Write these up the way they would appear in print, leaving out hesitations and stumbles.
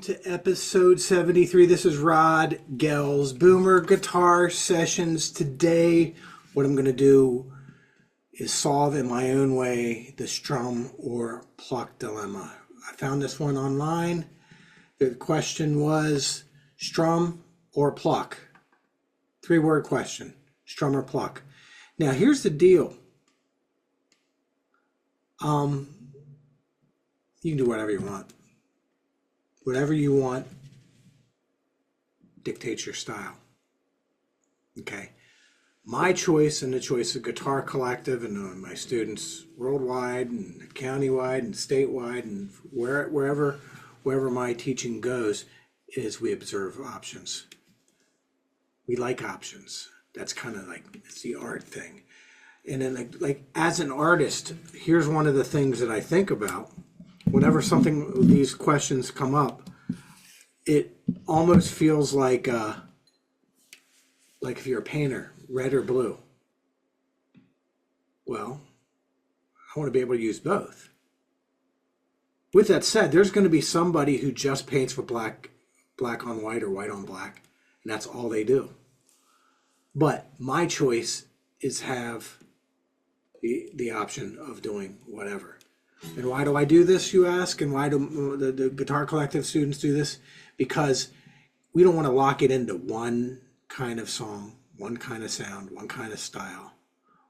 to episode 73. This is Rod Gell's Boomer Guitar Sessions. Today, what I'm going to do is solve in my own way the Strum or Pluck dilemma. I found this one online. The question was Strum or Pluck? Three-word question, Strum or Pluck. Now, here's the deal. You can do whatever you want. Whatever you want dictates your style. Okay. My choice and the choice of Guitar Collective and my students worldwide and countywide and statewide and wherever my teaching goes is we observe options. We like options. That's kind of like, it's the art thing. And then like as an artist, here's one of the things that I think about. Whenever these questions come up, it almost feels like if you're a painter, red or blue. Well, I want to be able to use both. With that said, there's going to be somebody who just paints with black on white or white on black, and that's all they do. But my choice is have the option of doing whatever. And why do I do this, you ask? And why do the Guitar Collective students do this? Because we don't want to lock it into one kind of song, one kind of sound, one kind of style.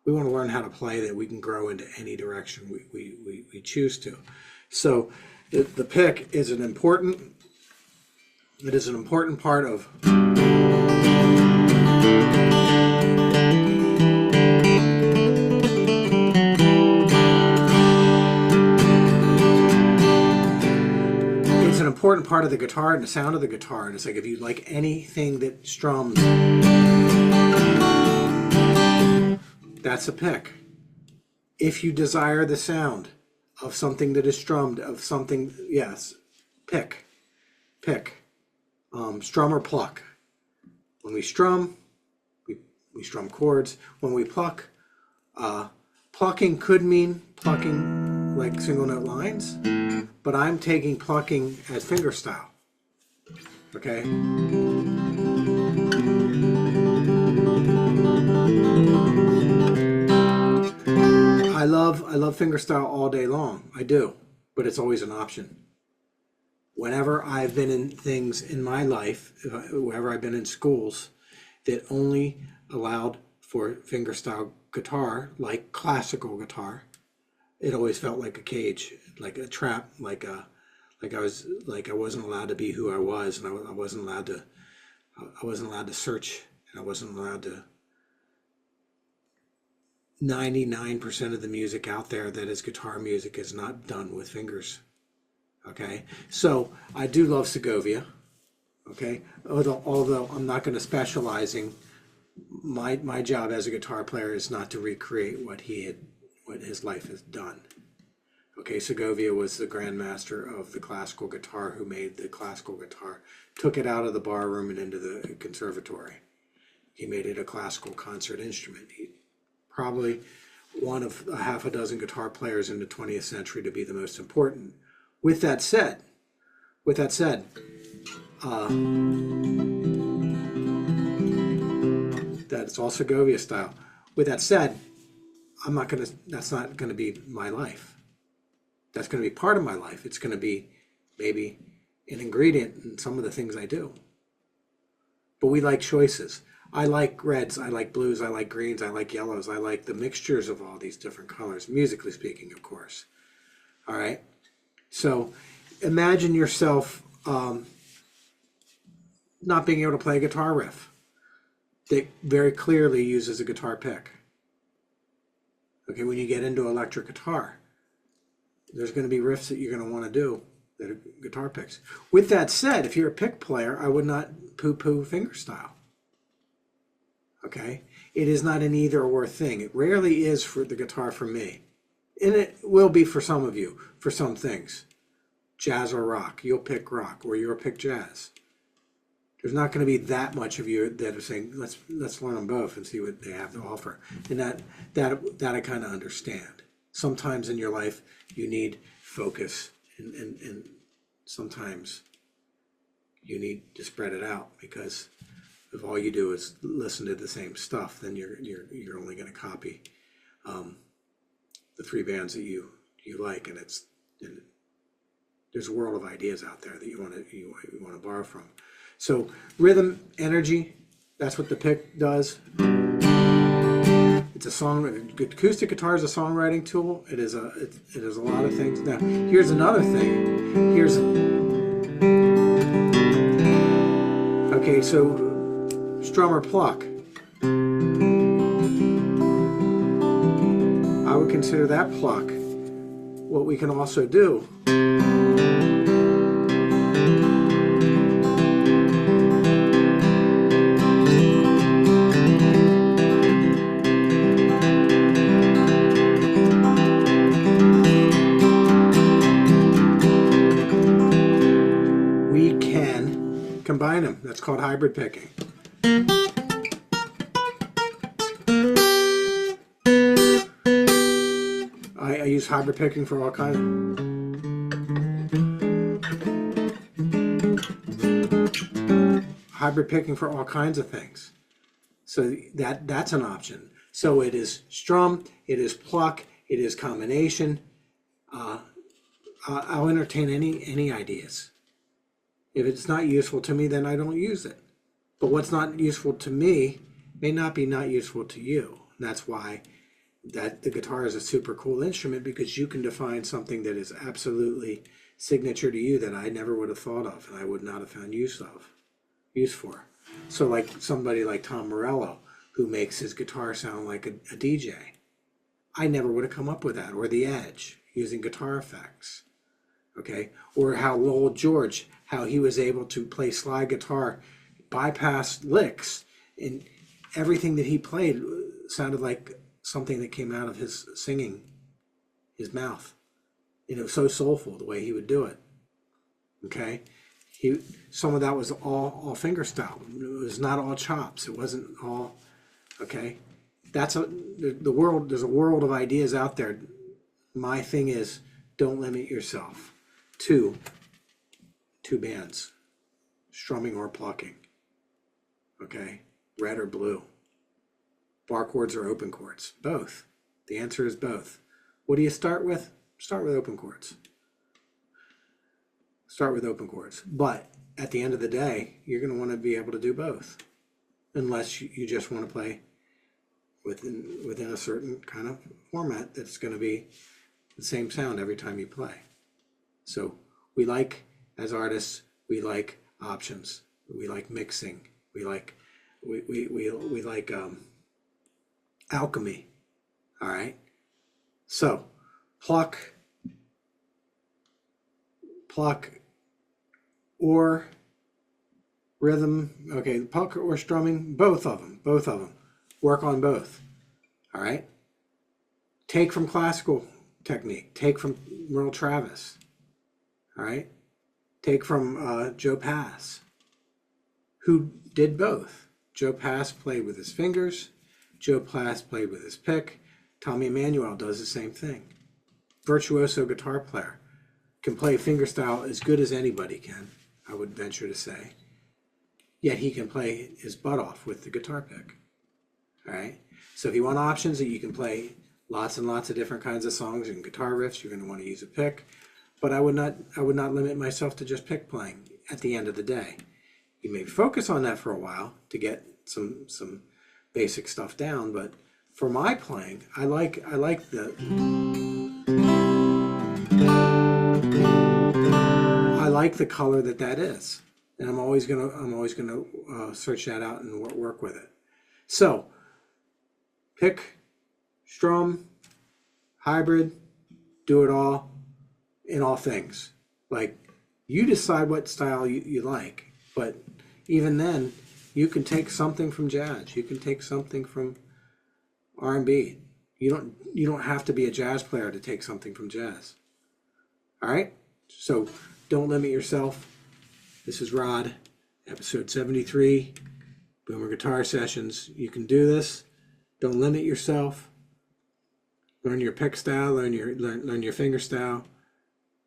We want to learn how to play that we can grow into any direction we choose to. So the pick is an important part of important part of the guitar and the sound of the guitar. And it's like if you like anything that strums, that's a pick. If you desire the sound of something that is strummed, of something, yes, pick. Strum or pluck. When we strum, we strum chords. When we pluck, plucking could mean plucking like single note lines. But I'm taking plucking as finger style, okay? I love finger style all day long, I do, but it's always an option. Whenever I've been in things in my life, wherever I've been in schools that only allowed for finger style guitar, like classical guitar, it always felt like a cage, like a trap, like I wasn't allowed to be who I was, and I wasn't allowed to search, and I wasn't allowed to. 99% of the music out there that is guitar music is not done with fingers. Okay, so I do love Segovia. Okay, although I'm not going to specializing. My job as a guitar player is not to recreate what his life has done. Okay, Segovia was the grandmaster of the classical guitar who made the classical guitar, took it out of the bar room and into the conservatory. He made it a classical concert instrument. He probably one of a half a dozen guitar players in the 20th century to be the most important. With that said, that's all Segovia style. With that said, that's not gonna be my life. That's gonna be part of my life. It's gonna be maybe an ingredient in some of the things I do. But we like choices. I like reds, I like blues, I like greens, I like yellows, I like the mixtures of all these different colors, musically speaking, of course. All right? So imagine yourself not being able to play a guitar riff that very clearly uses a guitar pick. Okay, when you get into electric guitar, there's going to be riffs that you're going to want to do that are guitar picks. With that said, if you're a pick player, I would not poo-poo fingerstyle. Okay, it is not an either or thing. It rarely is for the guitar for me. And it will be for some of you, for some things. Jazz or rock, you'll pick rock, or you'll pick jazz. There's not going to be that much of you that are saying, let's learn them both and see what they have to offer. And that I kind of understand. Sometimes in your life you need focus, and sometimes you need to spread it out, because if all you do is listen to the same stuff, then you're only going to copy the three bands that you like, and there's a world of ideas out there that you want to borrow from. So rhythm, energy, that's what the pick does. It's a song. Acoustic guitar is a songwriting tool. It is a lot of things. Now, here's another thing. Okay, so Strum or Pluck. I would consider that Pluck. What we can also do, we can combine them. That's called hybrid picking. I use hybrid picking for all kinds of things. So that's an option. So it is strum, it is pluck, it is combination. I'll entertain any ideas. If it's not useful to me, then I don't use it. But what's not useful to me may not be not useful to you. And that's why that the guitar is a super cool instrument, because you can define something that is absolutely signature to you that I never would have thought of and I would not have found use for. So like somebody like Tom Morello, who makes his guitar sound like a DJ. I never would have come up with that. Or The Edge, using guitar effects. Okay? Or how Lowell George, how he was able to play slide guitar, bypass licks, and everything that he played sounded like something that came out of his singing, his mouth. And it was so soulful the way he would do it. Okay? Some of that was all finger style. It was not all chops. It wasn't all, okay? There's a world of ideas out there. My thing is, don't limit yourself to two bands, strumming or plucking. Okay? Red or blue. Bar chords or open chords? Both. The answer is both. What do you start with? Start with open chords. Start with open chords. But at the end of the day, you're going to want to be able to do both. Unless you just want to play within a certain kind of format that's going to be the same sound every time you play. So we like, as artists, we like options. We like mixing. We like alchemy. All right. So pluck or rhythm. Okay, pluck or strumming. Both of them. Work on both. All right. Take from classical technique. Take from Merle Travis. All right. Take from Joe Pass, who did both. Joe Pass played with his fingers. Joe Pass played with his pick. Tommy Emmanuel does the same thing. Virtuoso guitar player. Can play fingerstyle as good as anybody can, I would venture to say. Yet he can play his butt off with the guitar pick. All right? So if you want options that you can play lots and lots of different kinds of songs and guitar riffs, you're going to want to use a pick. But I would not limit myself to just pick playing at the end of the day. You may focus on that for a while to get some basic stuff down, but for my playing, I like the color that is, and I'm always gonna search that out and work with it. So pick, strum, hybrid, do it all in all things. Like, you decide what style you like, but even then, you can take something from jazz. You can take something from R&B. You don't have to be a jazz player to take something from jazz. All right? So don't limit yourself. This is Rod, episode 73, Boomer Guitar Sessions. You can do this. Don't limit yourself. Learn your pick style, learn your finger style.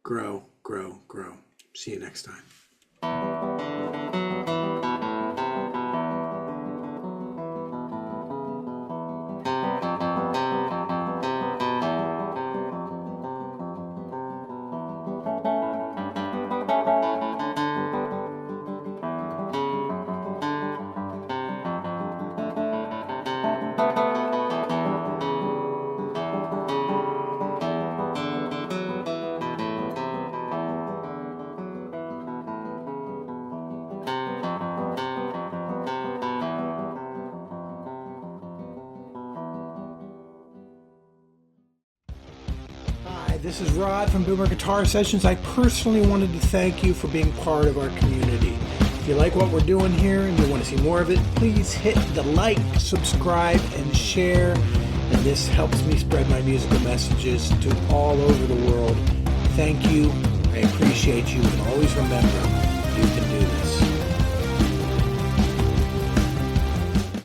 Grow, grow, grow. See you next time. This is Rod from Boomer Guitar Sessions. I personally wanted to thank you for being part of our community. If you like what we're doing here and you want to see more of it, please hit the like, subscribe, and share. And this helps me spread my musical messages to all over the world. Thank you. I appreciate you. And always remember, you can do this.